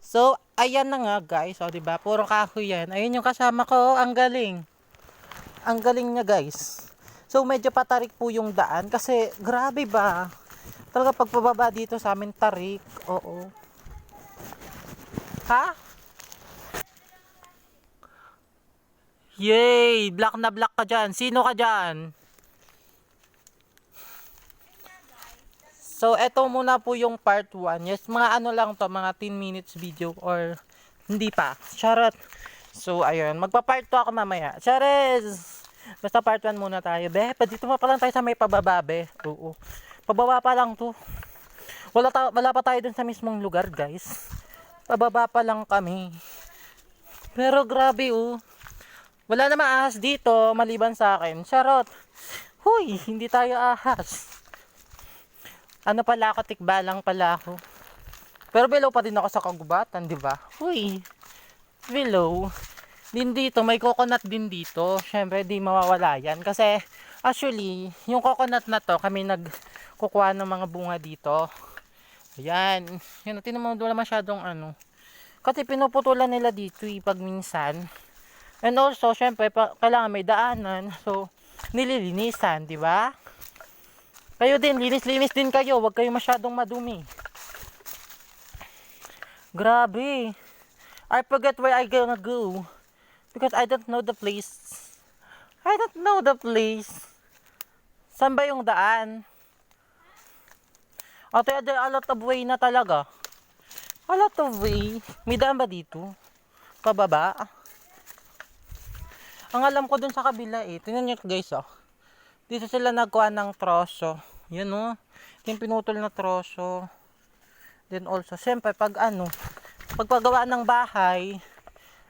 So, ayan na nga guys. O, diba? Puro kahoy yan. Ayun yung kasama ko. Ang galing. Ang galing niya guys. So, medyo patarik po yung daan. Kasi, grabe ba? Talaga pagpababa dito sa amin, tarik. Oo. Ha? Yay! Black na black ka dyan. Sino ka dyan? So, eto muna po yung part 1. Yes, mga ano lang to, mga 10 minutes video or hindi pa. Charot. So, ayun. Magpa-part 2 ako mamaya. Charez! Basta part 1 muna tayo. Be, pa dito pa lang tayo sa may pababa, be. Oo. Pababa pa lang to. Wala pa tayo dun sa mismong lugar, guys. Pababa pa lang kami. Pero grabe, oh. Wala na ahas dito, maliban sa akin. Charot. Huy, hindi tayo ahas. Ano pala ako, tikbalang pala ako. Pero below pa din ako sa kagubatan, di ba? Uy, below. Din dito, may coconut din dito. Syempre, di mawawala yan. Kasi, actually, yung coconut na to, kami nagkukuha ng mga bunga dito. Ayan. Yan, tinan mo, wala masyadong ano. Kasi pinuputulan nila dito pag minsan. And also, syempre, kailangan may daanan. So, nililinisan, di ba? Kayo din, linis-linis din kayo. Huwag kayo masyadong madumi. Grabe. I forget where I gonna go. Because I don't know the place. I don't know the place. Saan ba yung daan? Ate, a lot of way na talaga. A lot of way. May daan ba dito? Pababa? Ang alam ko dun sa kabila eh. Tingnan nyo guys oh. Dito sila nagkuha ng troso. Yan o. Yung pinutol na troso. Then also, syempre, pagpagawa ng bahay,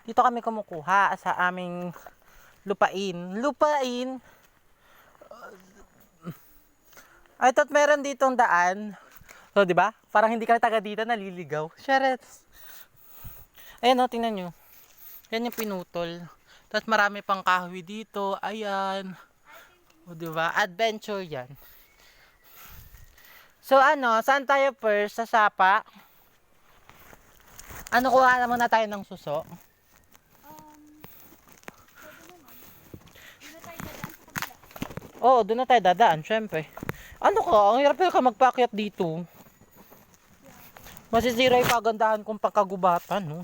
dito kami kumukuha sa aming lupain. Lupain? I thought meron ditong daan. So, di ba? Parang hindi ka taga dito, naliligaw. Sharets. Ayan o, tingnan nyo. Yan yung pinutol. Tapos marami pang kahoy dito. Ayan. O, diba? Adventure yan. So, saan tayo first? Sa sapa? Kuha na muna tayo ng suso? Oo, doon na tayo dadaan, syempre. Ang hirap ka magpakyat dito. Masisira yung kagandahan kong pangkagubatan, no?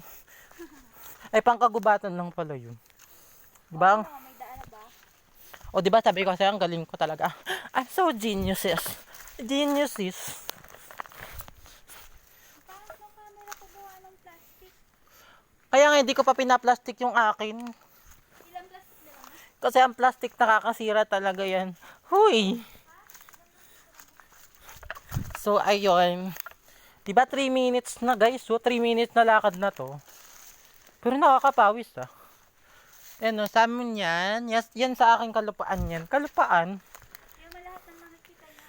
Ay, pangkagubatan lang pala yun. Diba? May daan na ba? O, diba sabi ko kasi ang galing ko talaga. I'm so geniuses. Geniuses. Paano yung camera ko gawa ng plastic? Kaya nga hindi ko pa pinaplastic yung akin. Ilang plastic na lang? Kasi ang plastic nakakasira talaga yan. Huy! So, ayun. Diba 3 minutes na guys? So, 3 minutes na lakad na to. Pero nakakapawis ah. Yan o, sa amin yan. Yes, yan sa aking kalupaan yan. Kalupaan? Kaya malahat ng nakikita na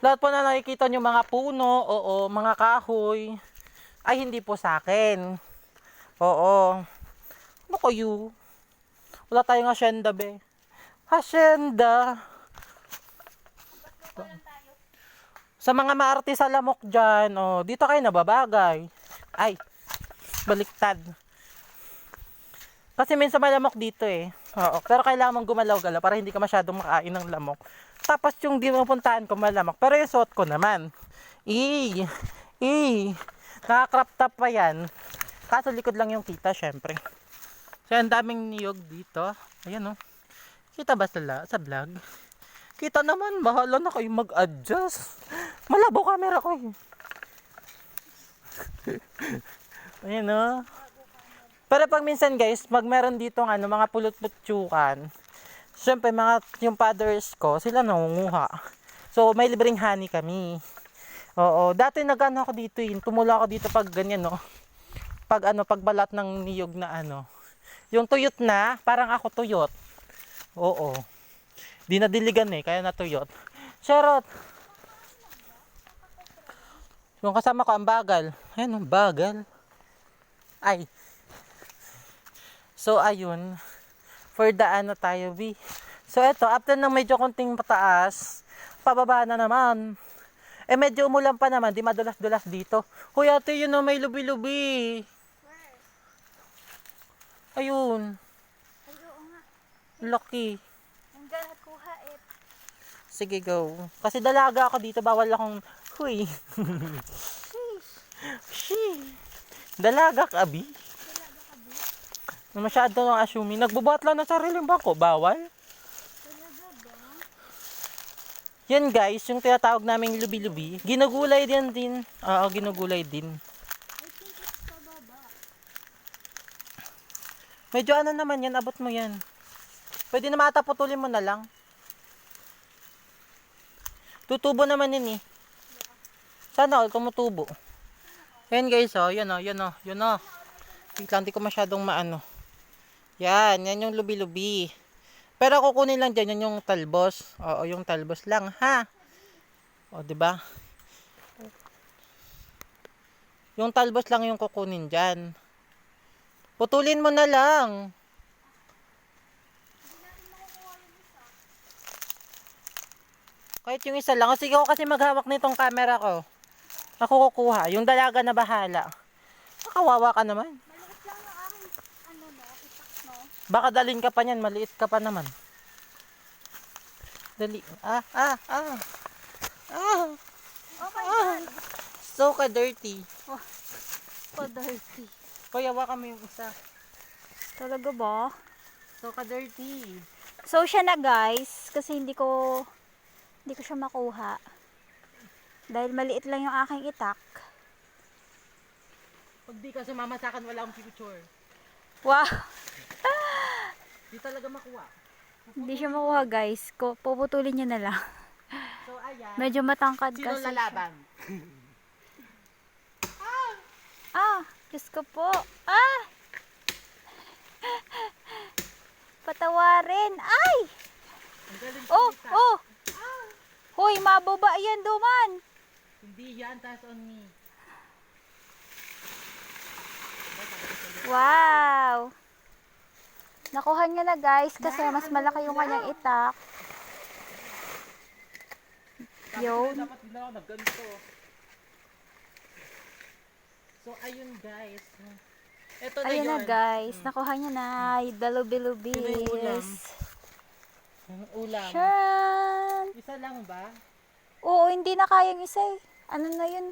Lahat po na nakikita nyo mga puno, oo, mga kahoy, ay hindi po sa akin. Oo. Ano kayo? Wala tayong asyenda, be. Asyenda. Sa mga maarte sa lamok dyan, oh, dito kayo nababagay. Ay, baliktad. Kasi minsan malamok dito eh. Oo, pero kailangan mong gumalaw-galaw para hindi ka masyadong makain ng lamok. Tapos yung dinupuntahan ko malamok. Pero yung suot ko naman. Naka-crop top pa yan. Kaso likod lang yung kita, syempre. So, ang daming niyog dito. Ayan, oh. Kita ba sa vlog? Kita naman, bahala na kayo mag-adjust. Malabo camera ko eh. Ayan, oh. Pero pag minsan guys, meron ditong mga pulot-putsukan. Siyempre, yung fathers ko, sila nangunguha. So, may libreng honey kami. Oo, dati nagano ako dito yun. Tumula ako dito pag ganyan, no. Pagbalat ng niyog na Yung tuyot na, parang ako tuyot. Oo. Di nadiligan eh, kaya natuyot. Charot. Yung kasama ko, ang bagal. Ayan, ang bagal. Ay. So, ayun. For daan na tayo, B. So, eto, after ng medyo konting pataas, pababa na naman. Eh, medyo umulan pa naman. Di madulas-dulas dito. Hoy, ate, yun o, may lubi-lubi. Where? Ayun. Ay, oo nga. Lucky. Ang gana kuha eh. Sige, go. Kasi dalaga ako dito. Bawal akong, huy. Sheesh. Dalaga ka, Abi. Talaga ka ba? Masyado nang assuming. Nagbubuhat lang ng sariling bangko. Bawal. Talaga ba? Yan guys, yung tinatawag naming lubi-lubi. Ginugulay din. Oo, ginugulay din. I think it's pababa. Medyo ano naman yan, abot mo yan. Pwede na mataputulin mo na lang. Tutubo naman yun eh. Sana all tumutubo. Yan guys, oh, yan. Wait lang, di ko masyadong maano. Yan yung lubi-lubi. Pero kukunin lang dyan, yan yung talbos. Oo, yung talbos lang, ha? O, diba? Yung talbos lang yung kukunin dyan. Putulin mo na lang. Kahit yung isa lang. O, sige ako kasi maghawak nitong camera ko. Ako kukuha. Yung dalaga na bahala. Kawawa ka naman. Maliit lang yung aking, ano no, itak no. Baka dalhin ka pa niyan. Maliit ka pa naman. Dali. Ah. Oh my God. So ka-dirty. Pa-dirty. Kuya, hawakan mo yung isa. Talaga ba? So ka-dirty. So siya na guys, kasi hindi ko siya makuha. Dahil maliit lang yung aking itak. Pag di ka sumama sa akin, wala akong picture. Wow! Di talaga makuha. Hindi siya makuha guys. Puputulin niya na lang. So ayan. Medyo matangkad Sino kasi siya. lalaban? Ah! Diyos ko po. Ah! Patawarin. Ay! Ang galing Oh! kumita. Oh! Hoy, mababa yan duman. Hindi yan, taas on me. Wow! Nakuha niya na guys kasi mas malaki yung kanyang itak. Yun. Dapat din ako nagganito. So ayun guys. Ito na Ayun yun. na guys. Nakuha niya na. Sino yung ulam? Dalubilubis. Yung ulam. Shrimp! Isa lang ba? Oo, hindi na kayang isa eh. Ano na yun?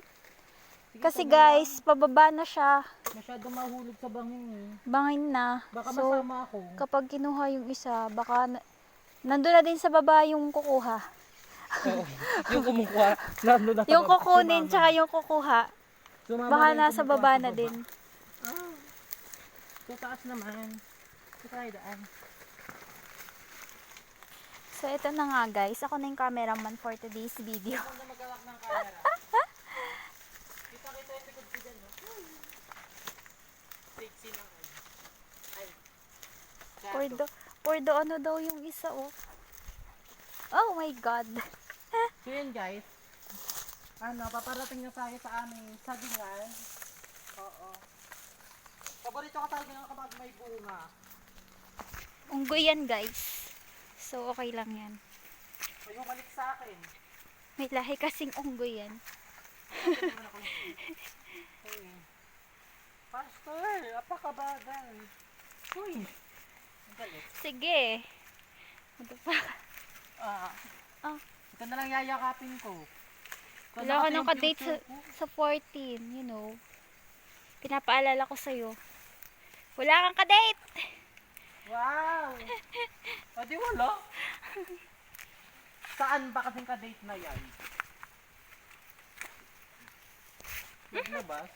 Sige, Kasi ito na guys, pababa na siya. lang. Masyado mahulog sa bangin eh. Bangin na. Baka So, masama ako. kapag kinuha yung isa, baka nandun na din sa baba yung kukuha. Oo. Yung kumukuha. Lalo na sa Yung baba. kukunin, Sumama. tsaka yung kukuha. Sumama Baka na yung nasa kumukuha baba sa na din. Ah. So taas naman. So tayo daan. So, ito na nga guys. Ako na yung cameraman for today's video. Ako na magawak ng camera. Kita yung likod ko dyan, no? Sexy ng ano. Ay. For the ano daw yung isa oh. Oh my God. So yun guys. Ano, paparating na tayo sa aming sagingan. Oo. Paborito ko talaga ng kapag may bunga. Unggoy yan guys. So, okay lang yan. O yung malik sa akin. May lahi kasing unggoy yan. Hey. Pastor, apakabagal. Uy. Ang galit. Sige. Ano pa? Ah. Ah. Ito na lang yayakapin ko. Ito Wala na ka kasi nang yung ka-date future ko. sa 14, you know. Pinapaalala ko sa'yo. Wala kang ka-date! Wow! O di wala. Saan ba kasing ka-date na yan? Naglabas?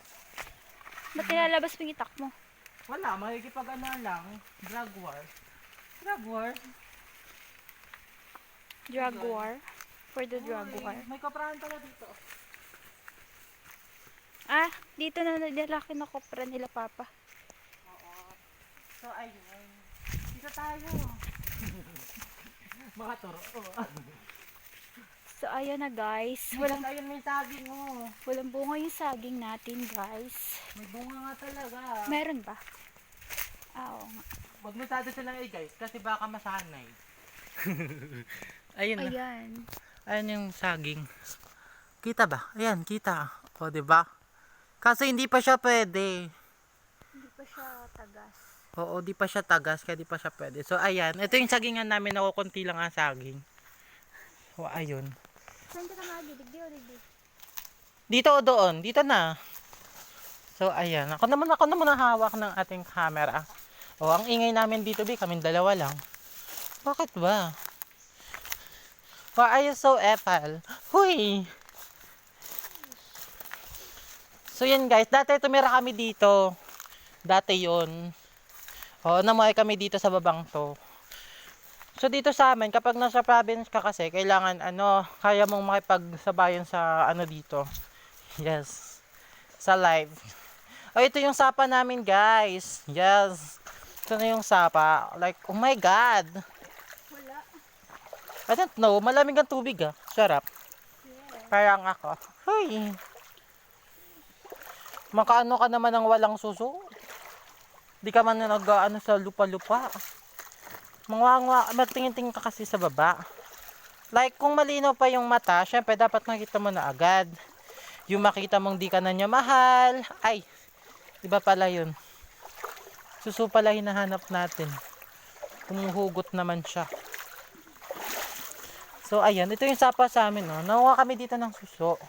Ba't nilalabas mo yung itak mo? Wala, makikipag-ano lang. Drug war. Drug war? Drug war? For the drug Uy, war. may kaprahan pala dito. Ah, dito na nilaki na kopra nila papa. Oo. So ayun. Dito tayo. Mga turo. So, ayun na guys. Walang ayun may saging mo. Walang bunga yung saging natin guys. May bunga nga talaga. Meron ba? Ah, oo nga. Wag mo sada silang guys kasi baka masanay. Ayun na. Ayan. Ayun yung saging. Kita ba? Ayan, kita. O, diba? Kasi hindi pa siya pwede. Hindi pa siya tagas. Oo, di pa siya tagas, kaya di pa siya pwede. So, ayan. Ito yung sagingan namin, nakukunti lang ang saging. O, ayun. Saan ka na digdi o digdi? Dito o doon? Dito na. So, ayan. Ako naman ang hawak ng ating camera. O, ang ingay namin dito, kaming dalawa lang. Bakit ba? Why are you so epal? Huy! So, yan guys. Dati tumira kami dito. Dati yon. O, namuhay kami dito sa babang to. So, dito sa amin, kapag nasa province ka kasi, kailangan, kaya mong makipagsabayan sa, dito. Yes. Sa live. O, ito yung sapa namin, guys. Yes. Ito na yung sapa. Like, oh my God. Wala. I don't know. Malamig ang tubig, ah. Sarap. Yeah. Parang ako. Hey. Makaano ka naman ng walang suso? Di ka man nag-ano sa lupa-lupa. Magtingin-tingin ka kasi sa baba. Like, kung malinaw pa yung mata, syempre dapat nakita mo na agad. Yung makita mong di ka na niya mahal. Ay, iba pala yun. Suso pala hinahanap natin. Humuhugot naman siya. So, ayan. Ito yung sapa sa amin, no. Nakuha kami dito ng suso.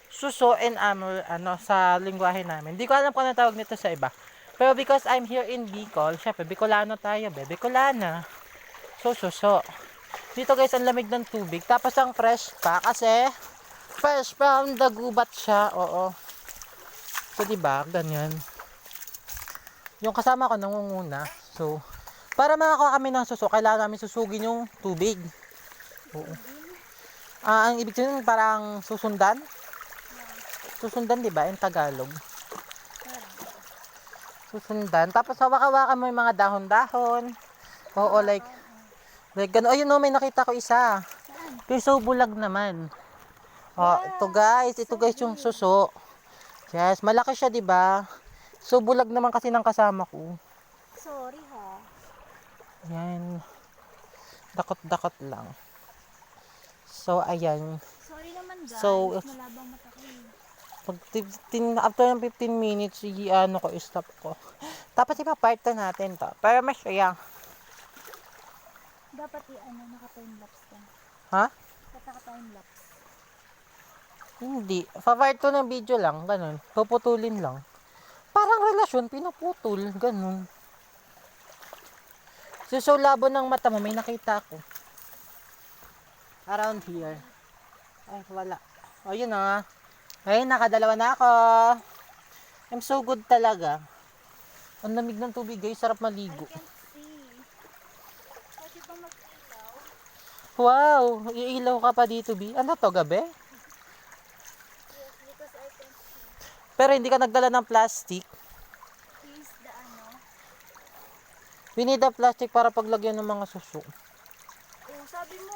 Suso and sa lingwahe namin. Hindi ko alam kung ano tawag nito sa iba. Pero because I'm here in Bicol, syempre, Bicolano tayo, Bicolana. So, suso. Dito guys, ang lamig ng tubig. Tapos ang fresh pa, kasi fresh from the gubat siya. Oo. So, diba? Ganyan. Yung kasama ko nangunguna. So, para makakuha kami ng suso, kailangan namin susugin yung tubig. Oo. Ang ibig sabihin, parang susundan. Susundan, diba? In Tagalog. Susundan. Tapos hawak-hawakan mo yung mga dahon-dahon. Oo, like gano'n. Ayun, no, may nakita ko isa. Pero bulag naman. Oh, ito guys yung suso. Yes, malaki siya, 'di ba? So bulag naman kasi ng kasama ko. Sorry ha. Yan. Dakot-dakot lang. So ayan. Sorry naman guys. So, malabang mata ko. After ng 15 minutes, stop ko. Tapos ipa-part na natin to. Pero masaya. Dapat naka-time lapse ka. Ha? Dapat naka-time lapse. Hindi. Pa-part 2 ng video lang. Ganun. Puputulin lang. Parang relasyon, pinuputol. Ganun. So labo ng mata mo. May nakita ako. Around here. Ay, wala. O, yun na. Ay, nakadalawa na ako. I'm so good talaga. Ang lamig ng tubig guys. Sarap maligo. I can't see. Pwede ba mag-ilaw? Wow. Iilaw ka pa dito, B. Ano to, gabi? Yes, because I can see. Pero hindi ka nagdala ng plastic. Here's the We need a plastic para paglagyan ng mga suso. Oh, sabi mo.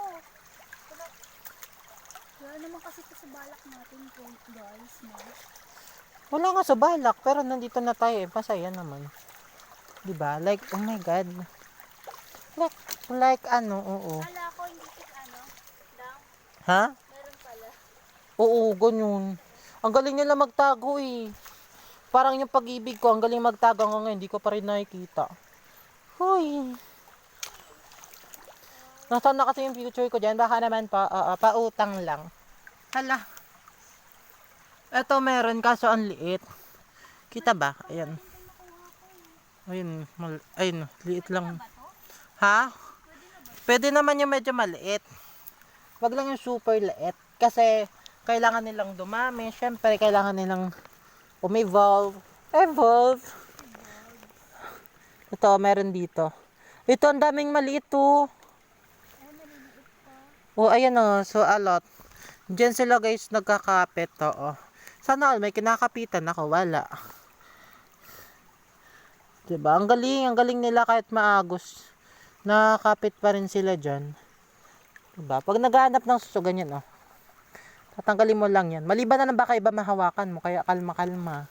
Wala naman kasi ito sa balak natin, guys, no? Wala nga sa balak, pero nandito na tayo eh. Masaya naman. Diba? Like, oh my God. Like oo. Kala ko hindi lang. Ha? Meron pala. Oo, ganyan. Ang galing nila magtago eh. Parang yung pag-ibig ko, ang galing magtago hanggang ngayon, hindi ko pa rin nakikita. Hoy. Nasaan na kasi yung future ko dyan? Baka naman pautang lang. Hala. Eto meron, kaso ang liit. Kita ba? Ayan. Ayun, ayun, liit lang. Ha? Pwede naman yung medyo maliit. Wag lang yung super liit. Kasi, kailangan nilang dumami. Syempre, kailangan nilang evolve. Ito, meron dito. Ito, ang daming maliit to. Oh, ayan o. So, a lot. Diyan sila guys nagkakapit. Oo. Sana all may kinakapitan ako. Wala. Diba? Ang galing nila kahit maagos. Nakakapit pa rin sila dyan. Diba? Pag naghahanap ng suso, ganyan o. Tatanggalin mo lang yan. Maliban na baka iba mahawakan mo. Kaya kalma-kalma.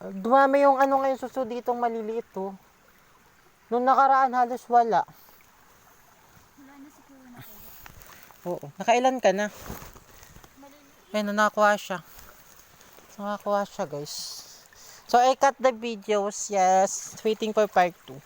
Dumami yung ngayon suso ditong maliliit o. Nung nakaraan halos wala. Wala na siguro na pwede. Oo. Nakailan ka na? Ayun, nakakuha siya. Nakakuha siya, guys. So, I cut the videos. Yes. Waiting for part 2.